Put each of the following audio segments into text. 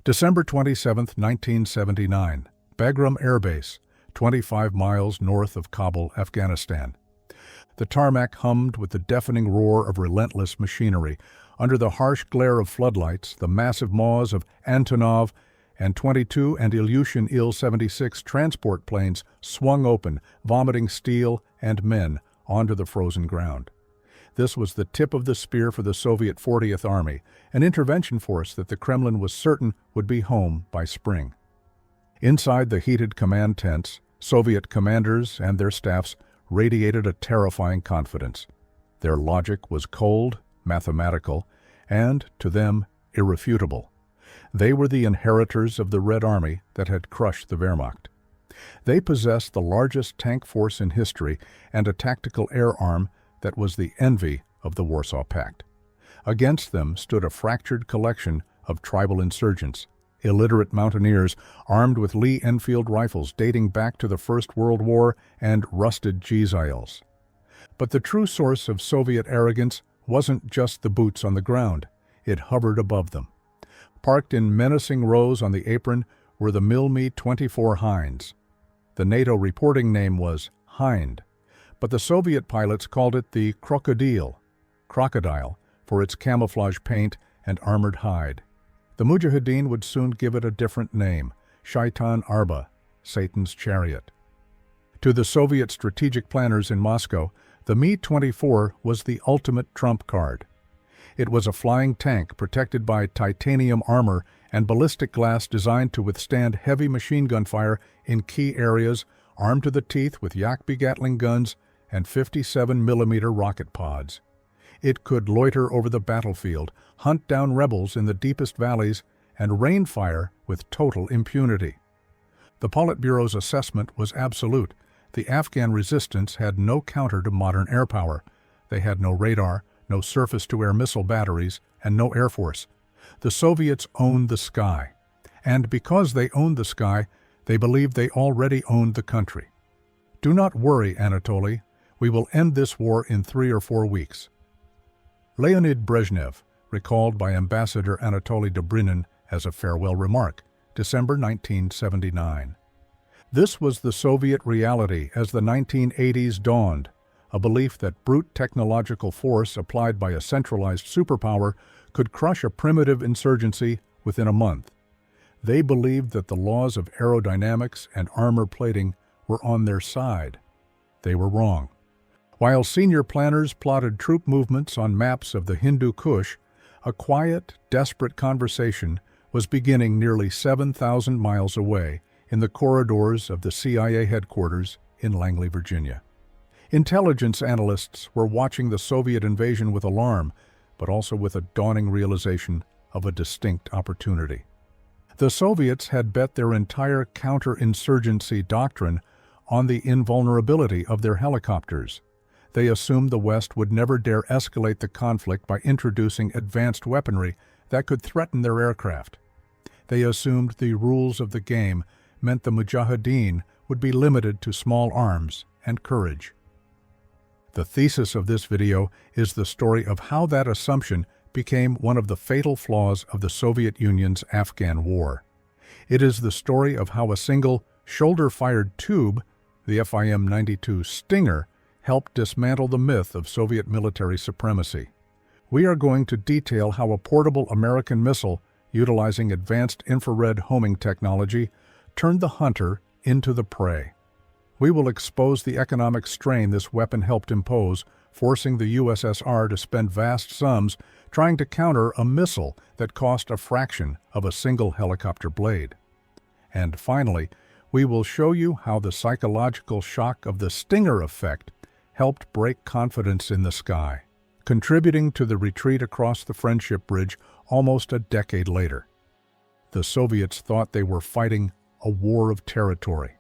December 27, 1979, Bagram Air Base, 25 miles north of Kabul, Afghanistan. The tarmac hummed with the deafening roar of relentless machinery. Under the harsh glare of floodlights, the massive maws of Antonov and 22 and Ilyushin Il-76 transport planes swung open, vomiting steel and men onto the frozen ground. This was the tip of the spear for the Soviet 40th Army, an intervention force that the Kremlin was certain would be home by spring. Inside the heated command tents, Soviet commanders and their staffs radiated a terrifying confidence. Their logic was cold, mathematical, and, to them, irrefutable. They were the inheritors of the Red Army that had crushed the Wehrmacht. They possessed the largest tank force in history and a tactical air arm that was the envy of the Warsaw Pact. Against them stood a fractured collection of tribal insurgents, illiterate mountaineers armed with Lee Enfield rifles dating back to the First World War and rusted Jezails. But the true source of Soviet arrogance wasn't just the boots on the ground. It hovered above them. Parked in menacing rows on the apron were the Mi-24 Hinds. The NATO reporting name was Hind, but the Soviet pilots called it the crocodile, for its camouflage paint and armored hide. The Mujahideen would soon give it a different name, Shaitan Arba, Satan's chariot. To the Soviet strategic planners in Moscow, the Mi-24 was the ultimate trump card. It was a flying tank protected by titanium armor and ballistic glass designed to withstand heavy machine gun fire in key areas, armed to the teeth with Yakbi Gatling guns and 57mm rocket pods. It could loiter over the battlefield, hunt down rebels in the deepest valleys, and rain fire with total impunity. The Politburo's assessment was absolute. The Afghan resistance had no counter to modern air power. They had no radar, no surface-to-air missile batteries, and no air force. The Soviets owned the sky. And because they owned the sky, they believed they already owned the country. Do not worry, Anatoly. We will end this war in 3 or 4 weeks. Leonid Brezhnev, recalled by Ambassador Anatoly Dobrinin as a farewell remark, December 1979. This was the Soviet reality as the 1980s dawned, a belief that brute technological force applied by a centralized superpower could crush a primitive insurgency within a month. They believed that the laws of aerodynamics and armor plating were on their side. They were wrong. While senior planners plotted troop movements on maps of the Hindu Kush, a quiet, desperate conversation was beginning nearly 7,000 miles away in the corridors of the CIA headquarters in Langley, Virginia. Intelligence analysts were watching the Soviet invasion with alarm, but also with a dawning realization of a distinct opportunity. The Soviets had bet their entire counterinsurgency doctrine on the invulnerability of their helicopters. They assumed the West would never dare escalate the conflict by introducing advanced weaponry that could threaten their aircraft. They assumed the rules of the game meant the Mujahideen would be limited to small arms and courage. The thesis of this video is the story of how that assumption became one of the fatal flaws of the Soviet Union's Afghan war. It is the story of how a single shoulder-fired tube, the FIM-92 Stinger, helped dismantle the myth of Soviet military supremacy. We are going to detail how a portable American missile, utilizing advanced infrared homing technology, turned the hunter into the prey. We will expose the economic strain this weapon helped impose, forcing the USSR to spend vast sums trying to counter a missile that cost a fraction of a single helicopter blade. And finally, we will show you how the psychological shock of the Stinger effect helped break confidence in the sky, contributing to the retreat across the Friendship Bridge almost a decade later. The Soviets thought they were fighting a war of territory.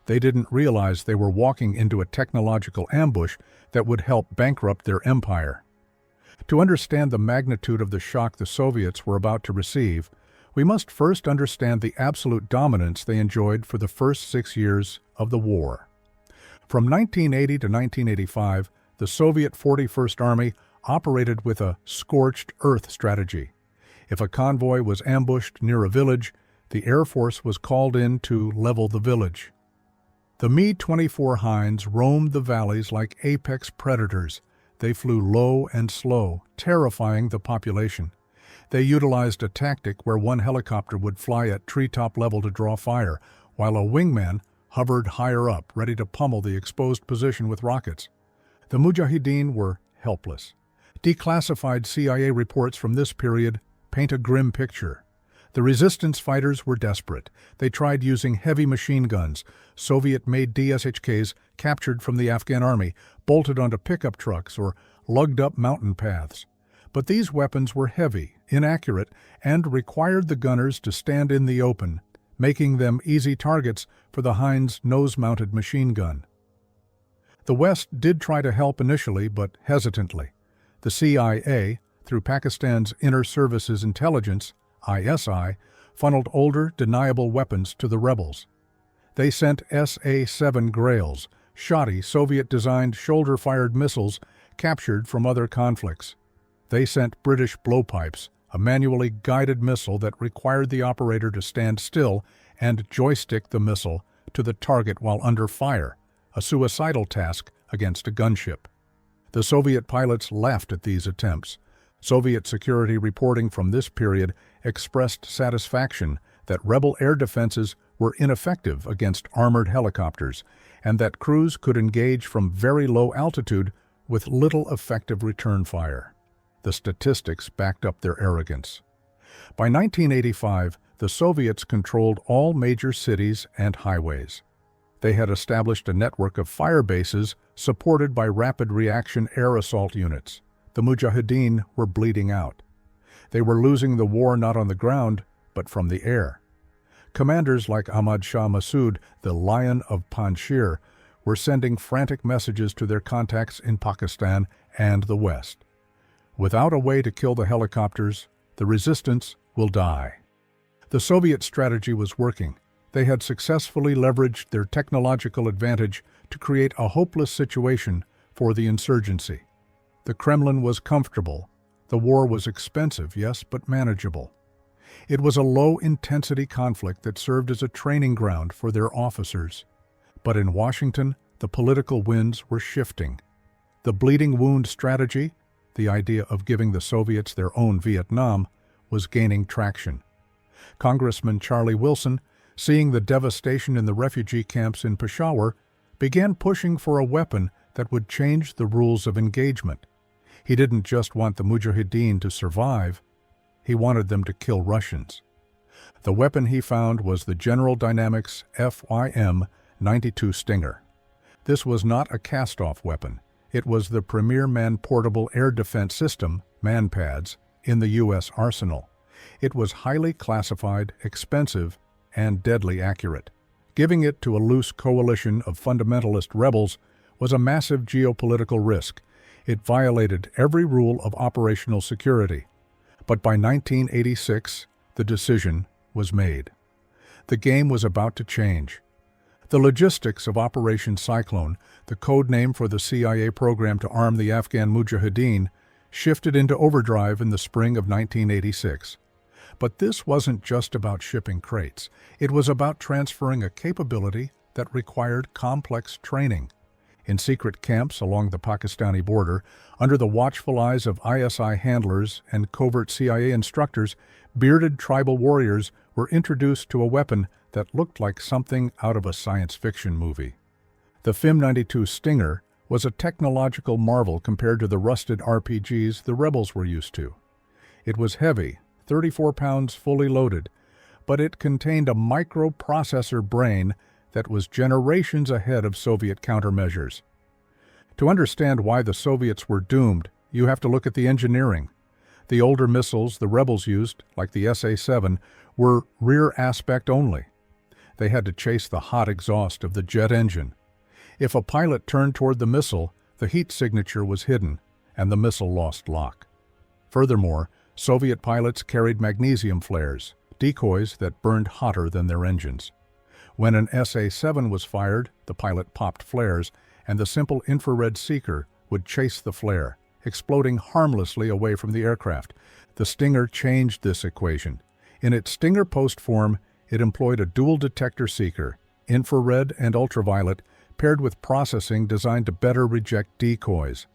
They didn't realize they were walking into a technological ambush that would help bankrupt their empire. To understand the magnitude of the shock the Soviets were about to receive, we must first understand the absolute dominance they enjoyed for the first 6 years of the war. From 1980 to 1985, the Soviet 41st Army operated with a scorched earth strategy. If a convoy was ambushed near a village, the Air Force was called in to level the village. The Mi-24 Hinds roamed the valleys like apex predators. They flew low and slow, terrifying the population. They utilized a tactic where one helicopter would fly at treetop level to draw fire, while a wingman hovered higher up, ready to pummel the exposed position with rockets. The Mujahideen were helpless. Declassified CIA reports from this period paint a grim picture. The resistance fighters were desperate. They tried using heavy machine guns, Soviet-made DSHKs captured from the Afghan army, bolted onto pickup trucks or lugged up mountain paths. But these weapons were heavy, inaccurate, and required the gunners to stand in the open, making them easy targets for the Hind's nose-mounted machine gun. The West did try to help initially, but hesitantly. The CIA, through Pakistan's Inner Services Intelligence, ISI, funneled older, deniable weapons to the rebels. They sent SA-7 Grails, shoddy Soviet-designed shoulder-fired missiles captured from other conflicts. They sent British Blowpipes, a manually guided missile that required the operator to stand still and joystick the missile to the target while under fire, a suicidal task against a gunship. The Soviet pilots laughed at these attempts. Soviet security reporting from this period expressed satisfaction that rebel air defenses were ineffective against armored helicopters and that crews could engage from very low altitude with little effective return fire. The statistics backed up their arrogance. By 1985, the Soviets controlled all major cities and highways. They had established a network of fire bases supported by rapid reaction air assault units. The Mujahideen were bleeding out. They were losing the war not on the ground, but from the air. Commanders like Ahmad Shah Massoud, the Lion of Panjshir, were sending frantic messages to their contacts in Pakistan and the West. Without a way to kill the helicopters, the resistance will die. The Soviet strategy was working. They had successfully leveraged their technological advantage to create a hopeless situation for the insurgency. The Kremlin was comfortable. The war was expensive, yes, but manageable. It was a low-intensity conflict that served as a training ground for their officers. But in Washington, the political winds were shifting. The bleeding wound strategy, the idea of giving the Soviets their own Vietnam, was gaining traction. Congressman Charlie Wilson, seeing the devastation in the refugee camps in Peshawar, began pushing for a weapon that would change the rules of engagement. He didn't just want the Mujahideen to survive, he wanted them to kill Russians. The weapon he found was the General Dynamics FIM-92 Stinger. This was not a cast-off weapon. It was the premier man-portable air defense system, MANPADS, in the U.S. arsenal. It was highly classified, expensive, and deadly accurate. Giving it to a loose coalition of fundamentalist rebels was a massive geopolitical risk. It violated every rule of operational security. But by 1986, the decision was made. The game was about to change. The logistics of Operation Cyclone, the code name for the CIA program to arm the Afghan Mujahideen, shifted into overdrive in the spring of 1986. But this wasn't just about shipping crates. It was about transferring a capability that required complex training. In secret camps along the Pakistani border, under the watchful eyes of ISI handlers and covert CIA instructors, bearded tribal warriors were introduced to a weapon that looked like something out of a science fiction movie. The FIM-92 Stinger was a technological marvel compared to the rusted RPGs the rebels were used to. It was heavy, 34 pounds fully loaded, but it contained a microprocessor brain that was generations ahead of Soviet countermeasures. To understand why the Soviets were doomed, you have to look at the engineering. The older missiles the rebels used, like the SA-7, were rear aspect only. They had to chase the hot exhaust of the jet engine. If a pilot turned toward the missile, the heat signature was hidden, and the missile lost lock. Furthermore, Soviet pilots carried magnesium flares, decoys that burned hotter than their engines. When an SA-7 was fired, the pilot popped flares, and the simple infrared seeker would chase the flare, exploding harmlessly away from the aircraft. The Stinger changed this equation. In its Stinger post form, it employed a dual detector seeker, infrared and ultraviolet, paired with processing designed to better reject decoys.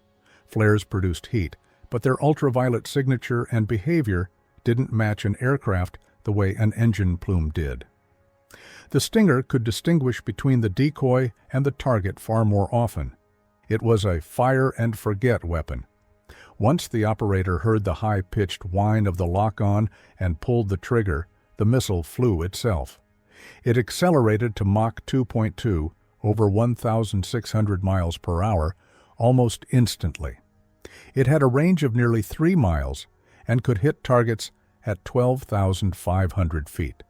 Flares produced heat, but their ultraviolet signature and behavior didn't match an aircraft the way an engine plume did. The Stinger could distinguish between the decoy and the target far more often. It was a fire-and-forget weapon. Once the operator heard the high-pitched whine of the lock-on and pulled the trigger, the missile flew itself. It accelerated to Mach 2.2, over 1,600 miles per hour, almost instantly. It had a range of nearly 3 miles and could hit targets at 12,500 feet.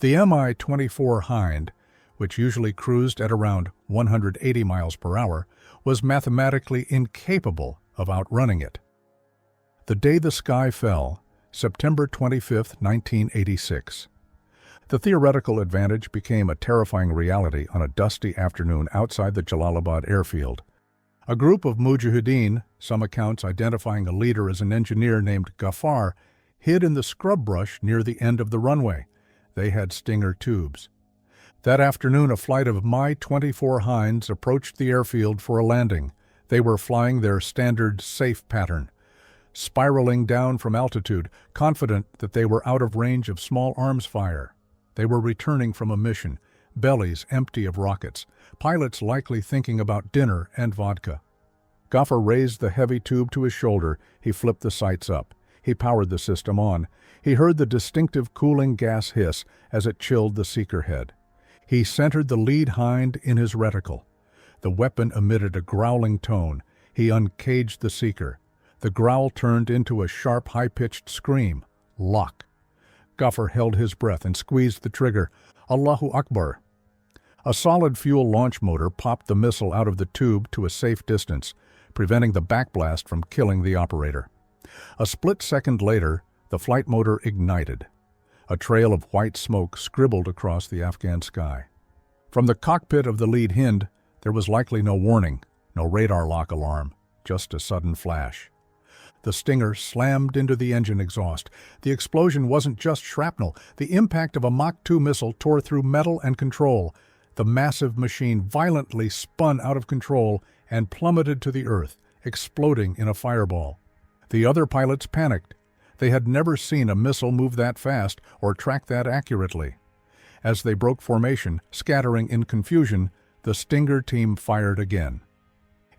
The Mi-24 Hind, which usually cruised at around 180 miles per hour, was mathematically incapable of outrunning it. The day the sky fell, September 25, 1986. The theoretical advantage became a terrifying reality on a dusty afternoon outside the Jalalabad airfield. A group of mujahideen, some accounts identifying a leader as an engineer named Ghaffar, hid in the scrub brush near the end of the runway. They had Stinger tubes. That afternoon, a flight of Mi-24 Hinds approached the airfield for a landing. They were flying their standard safe pattern, spiraling down from altitude, confident that they were out of range of small arms fire. They were returning from a mission, bellies empty of rockets, pilots likely thinking about dinner and vodka. Ghaffar raised the heavy tube to his shoulder. He flipped the sights up. He powered the system on. He heard the distinctive cooling gas hiss as it chilled the seeker head. He centered the lead hind in his reticle. The weapon emitted a growling tone. He uncaged the seeker. The growl turned into a sharp, high-pitched scream. Lock. Ghaffar held his breath and squeezed the trigger. Allahu Akbar. A solid fuel launch motor popped the missile out of the tube to a safe distance, preventing the backblast from killing the operator. A split second later, the flight motor ignited. A trail of white smoke scribbled across the Afghan sky. From the cockpit of the lead Hind, there was likely no warning, no radar lock alarm, just a sudden flash. The Stinger slammed into the engine exhaust. The explosion wasn't just shrapnel. The impact of a Mach 2 missile tore through metal and control. The massive machine violently spun out of control and plummeted to the earth, exploding in a fireball. The other pilots panicked. They had never seen a missile move that fast or track that accurately. As they broke formation, scattering in confusion, the Stinger team fired again.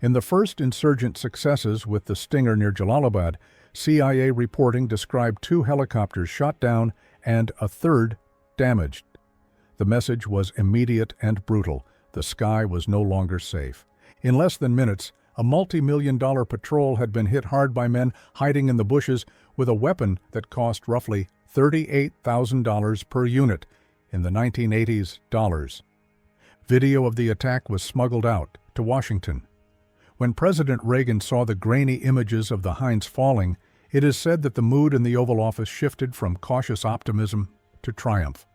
In the first insurgent successes with the Stinger near Jalalabad, CIA reporting described 2 helicopters shot down and a third damaged. The message was immediate and brutal. The sky was no longer safe. In less than minutes, a multi-million-dollar patrol had been hit hard by men hiding in the bushes with a weapon that cost roughly $38,000 per unit in the 1980s dollars. Video of the attack was smuggled out to Washington. When President Reagan saw the grainy images of the Hinds falling, it is said that the mood in the Oval Office shifted from cautious optimism to triumph.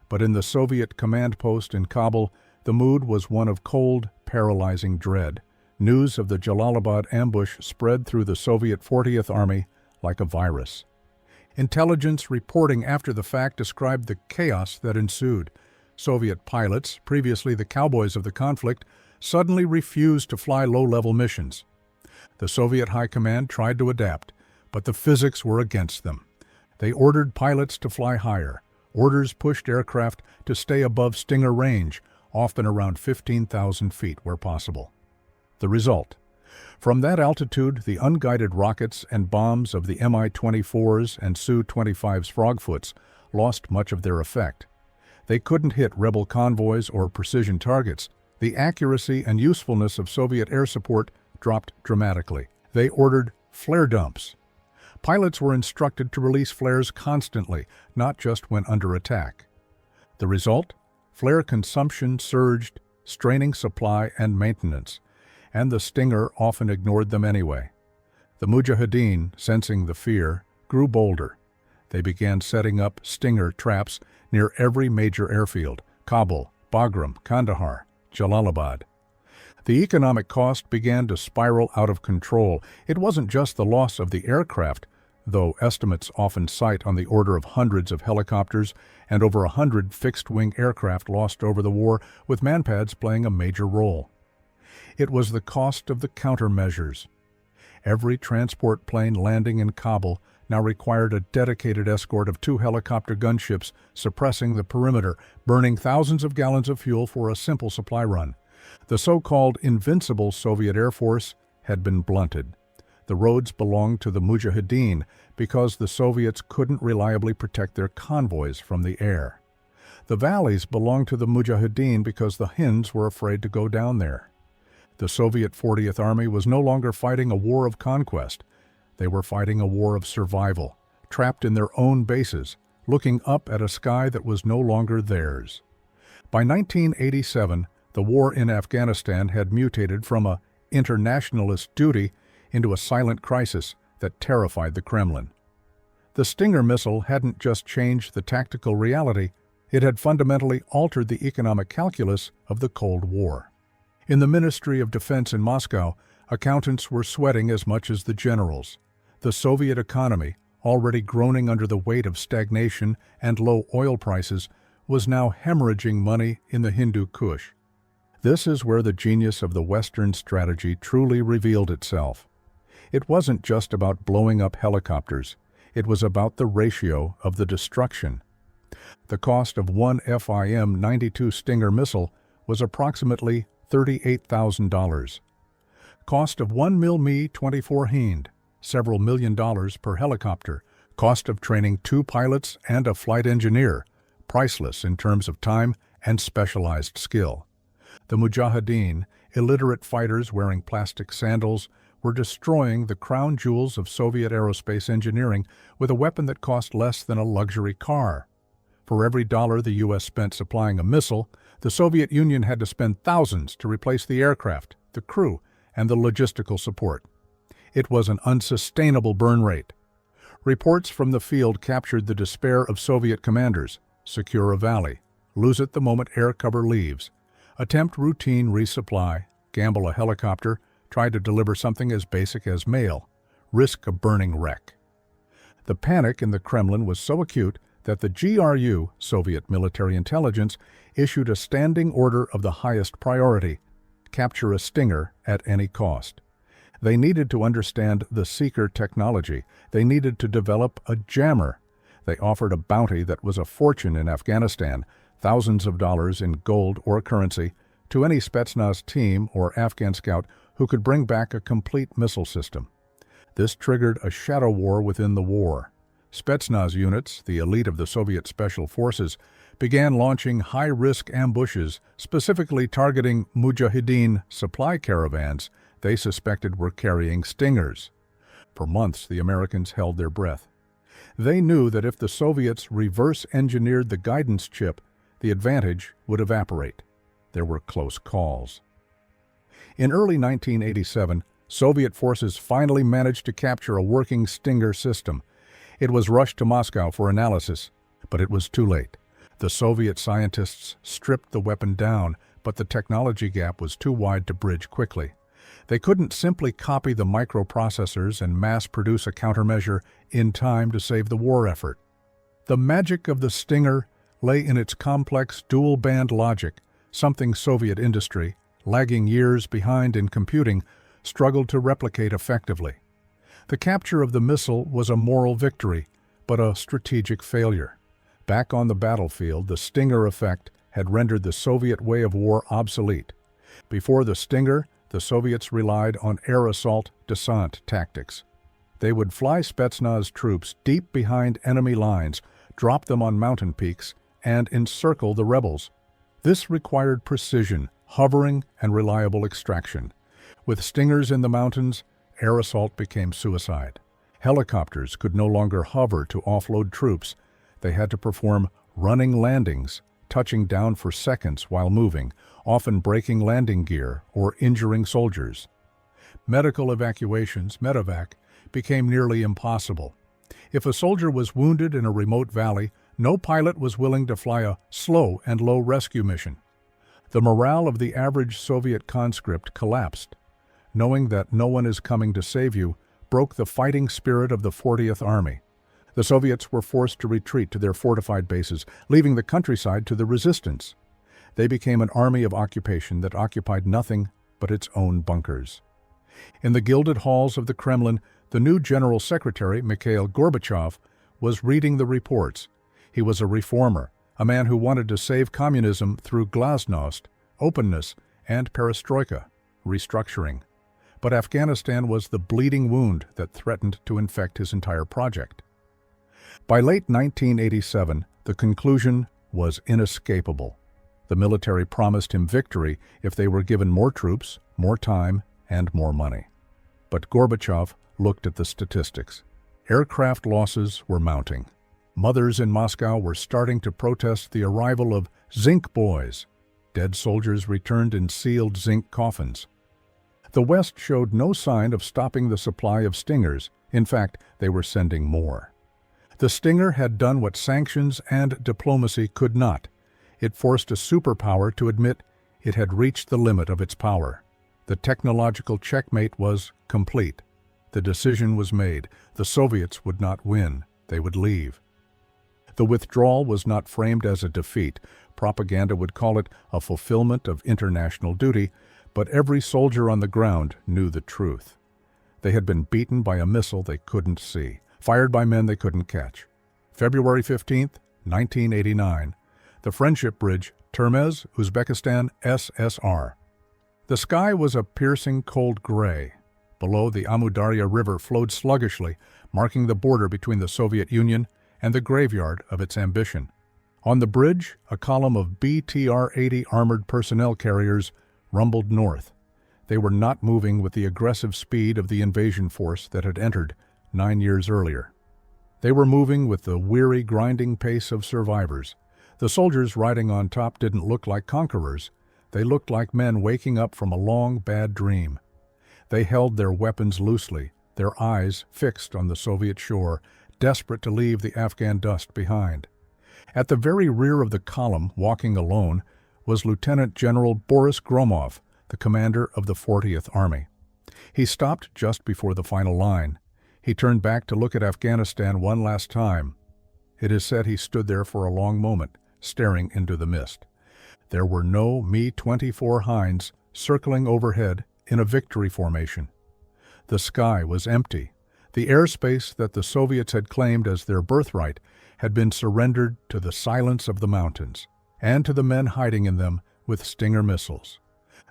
But in the Soviet command post in Kabul, the mood was one of cold, paralyzing dread. News of the Jalalabad ambush spread through the Soviet 40th Army like a virus. Intelligence reporting after the fact described the chaos that ensued. Soviet pilots, previously the cowboys of the conflict, suddenly refused to fly low-level missions. The Soviet High Command tried to adapt, but the physics were against them. They ordered pilots to fly higher. Orders pushed aircraft to stay above Stinger range, often around 15,000 feet where possible. The result: from that altitude, the unguided rockets and bombs of the Mi-24s and Su-25's Frogfoots lost much of their effect. They couldn't hit rebel convoys or precision targets. The accuracy and usefulness of Soviet air support dropped dramatically. They ordered flare dumps. Pilots were instructed to release flares constantly, not just when under attack. The result? Flare consumption surged, straining supply and maintenance, and the Stinger often ignored them anyway. The Mujahideen, sensing the fear, grew bolder. They began setting up Stinger traps near every major airfield: Kabul, Bagram, Kandahar, Jalalabad. The economic cost began to spiral out of control. It wasn't just the loss of the aircraft. though estimates often cite on the order of hundreds of helicopters and over 100 fixed-wing aircraft lost over the war, with manpads playing a major role. It was the cost of the countermeasures. Every transport plane landing in Kabul now required a dedicated escort of 2 helicopter gunships suppressing the perimeter, burning thousands of gallons of fuel for a simple supply run. The so-called invincible Soviet Air Force had been blunted. The roads belonged to the Mujahideen because the Soviets couldn't reliably protect their convoys from the air. The valleys belonged to the Mujahideen because the Hinds were afraid to go down there. The Soviet 40th Army was no longer fighting a war of conquest. They were fighting a war of survival, trapped in their own bases, looking up at a sky that was no longer theirs. By 1987, the war in Afghanistan had mutated from an internationalist duty into a silent crisis that terrified the Kremlin. The Stinger missile hadn't just changed the tactical reality, it had fundamentally altered the economic calculus of the Cold War. In the Ministry of Defense in Moscow, accountants were sweating as much as the generals. The Soviet economy, already groaning under the weight of stagnation and low oil prices, was now hemorrhaging money in the Hindu Kush. This is where the genius of the Western strategy truly revealed itself. It wasn't just about blowing up helicopters, it was about the ratio of the destruction. The cost of one FIM-92 Stinger missile was approximately $38,000. Cost of one Mi-24 Hind, several $1,000,000 per helicopter. Cost of training 2 pilots and a flight engineer, priceless in terms of time and specialized skill. The Mujahideen, illiterate fighters wearing plastic sandals, were destroying the crown jewels of Soviet aerospace engineering with a weapon that cost less than a luxury car. For every dollar the U.S. spent supplying a missile, the Soviet Union had to spend thousands to replace the aircraft, the crew, and the logistical support. It was an unsustainable burn rate. Reports from the field captured the despair of Soviet commanders: secure a valley, lose it the moment air cover leaves, attempt routine resupply, gamble a helicopter, try to deliver something as basic as mail, risk a burning wreck. The panic in the Kremlin was so acute that the GRU, Soviet military intelligence, issued a standing order of the highest priority: capture a Stinger at any cost. They needed to understand the seeker technology. They needed to develop a jammer. They offered a bounty that was a fortune in Afghanistan, thousands of dollars in gold or currency, to any Spetsnaz team or Afghan scout who could bring back a complete missile system. This triggered a shadow war within the war. Spetsnaz units, the elite of the Soviet Special Forces, began launching high-risk ambushes, specifically targeting Mujahideen supply caravans they suspected were carrying Stingers. For months, the Americans held their breath. They knew that if the Soviets reverse-engineered the guidance chip, the advantage would evaporate. There were close calls. In early 1987, Soviet forces finally managed to capture a working Stinger system. It was rushed to Moscow for analysis, but it was too late. The Soviet scientists stripped the weapon down, but the technology gap was too wide to bridge quickly. They couldn't simply copy the microprocessors and mass-produce a countermeasure in time to save the war effort. The magic of the Stinger lay in its complex dual-band logic, something Soviet industry, lagging years behind in computing, struggled to replicate effectively. The capture of the missile was a moral victory, but a strategic failure. Back on the battlefield, the Stinger effect had rendered the Soviet way of war obsolete. Before the Stinger, the Soviets relied on air assault descent tactics. They would fly Spetsnaz troops deep behind enemy lines, drop them on mountain peaks, and encircle the rebels. This required precision, hovering, and reliable extraction. With Stingers in the mountains, air assault became suicide. Helicopters could no longer hover to offload troops. They had to perform running landings, touching down for seconds while moving, often breaking landing gear or injuring soldiers. Medical evacuations, medevac, became nearly impossible. If a soldier was wounded in a remote valley, no pilot was willing to fly a slow and low rescue mission. The morale of the average Soviet conscript collapsed. Knowing that no one is coming to save you, broke the fighting spirit of the 40th Army. The Soviets were forced to retreat to their fortified bases, leaving the countryside to the resistance. They became an army of occupation that occupied nothing but its own bunkers. In the gilded halls of the Kremlin, the new General Secretary, Mikhail Gorbachev, was reading the reports. He was a reformer, a man who wanted to save communism through glasnost, openness, and perestroika, restructuring. But Afghanistan was the bleeding wound that threatened to infect his entire project. By late 1987, the conclusion was inescapable. The military promised him victory if they were given more troops, more time, and more money. But Gorbachev looked at the statistics. Aircraft losses were mounting. Mothers in Moscow were starting to protest the arrival of zinc boys. Dead soldiers returned in sealed zinc coffins. The West showed no sign of stopping the supply of Stingers. In fact, they were sending more. The Stinger had done what sanctions and diplomacy could not. It forced a superpower to admit it had reached the limit of its power. The technological checkmate was complete. The decision was made. The Soviets would not win. They would leave. The withdrawal was not framed as a defeat. Propaganda would call it a fulfillment of international duty, but every soldier on the ground knew the truth. They had been beaten by a missile they couldn't see, fired by men they couldn't catch. February 15, 1989, the Friendship Bridge, Termez, Uzbekistan, SSR. The sky was a piercing cold gray. Below, the Amudarya River flowed sluggishly, marking the border between the Soviet Union and the graveyard of its ambition. On the bridge, a column of BTR-80 armored personnel carriers rumbled north. They were not moving with the aggressive speed of the invasion force that had entered 9 years earlier. They were moving with the weary, grinding pace of survivors. The soldiers riding on top didn't look like conquerors. They looked like men waking up from a long, bad dream. They held their weapons loosely, their eyes fixed on the Soviet shore, desperate to leave the Afghan dust behind. At the very rear of the column, walking alone, was Lieutenant General Boris Gromov, the commander of the 40th Army. He stopped just before the final line. He turned back to look at Afghanistan one last time. It is said he stood there for a long moment, staring into the mist. There were no Mi-24 Hinds circling overhead in a victory formation. The sky was empty. The airspace that the Soviets had claimed as their birthright had been surrendered to the silence of the mountains and to the men hiding in them with Stinger missiles.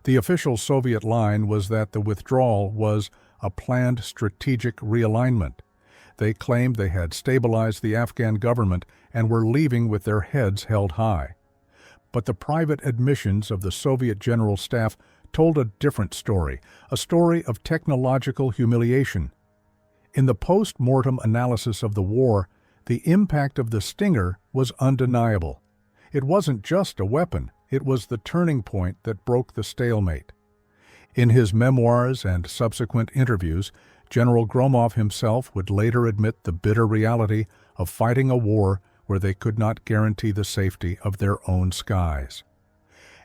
The official Soviet line was that the withdrawal was a planned strategic realignment. They claimed they had stabilized the Afghan government and were leaving with their heads held high. But the private admissions of the Soviet General Staff told a different story, a story of technological humiliation. In the post-mortem analysis of the war, the impact of the Stinger was undeniable. It wasn't just a weapon, it was the turning point that broke the stalemate. In his memoirs and subsequent interviews, General Gromov himself would later admit the bitter reality of fighting a war where they could not guarantee the safety of their own skies.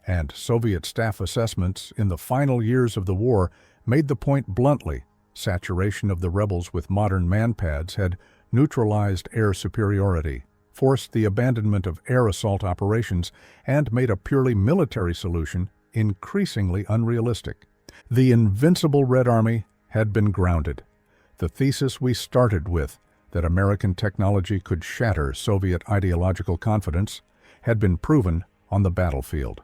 And Soviet staff assessments in the final years of the war made the point bluntly: saturation of the rebels with modern manpads had neutralized air superiority, forced the abandonment of air assault operations, and made a purely military solution increasingly unrealistic. The invincible Red Army had been grounded. The thesis we started with, that American technology could shatter Soviet ideological confidence, had been proven on the battlefield.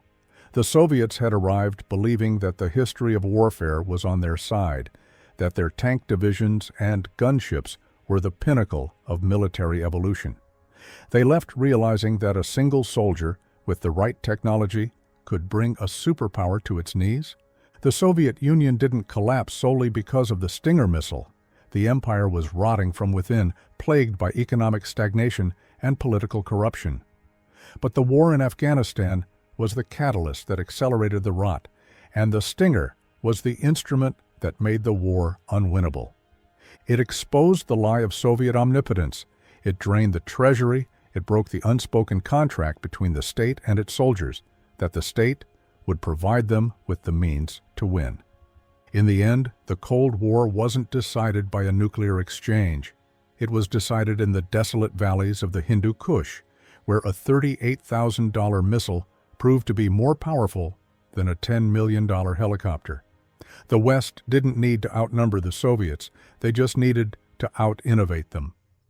The Soviets had arrived believing that the history of warfare was on their side, that their tank divisions and gunships were the pinnacle of military evolution. They left realizing that a single soldier, with the right technology, could bring a superpower to its knees. The Soviet Union didn't collapse solely because of the Stinger missile. The empire was rotting from within, plagued by economic stagnation and political corruption. But the war in Afghanistan was the catalyst that accelerated the rot, and the Stinger was the instrument that made the war unwinnable. It exposed the lie of Soviet omnipotence. It drained the treasury. It broke the unspoken contract between the state and its soldiers, that the state would provide them with the means to win. In the end, the Cold War wasn't decided by a nuclear exchange. It was decided in the desolate valleys of the Hindu Kush, where a $38,000 missile proved to be more powerful than a $10 million helicopter. The West didn't need to outnumber the Soviets, they just needed to out-innovate them.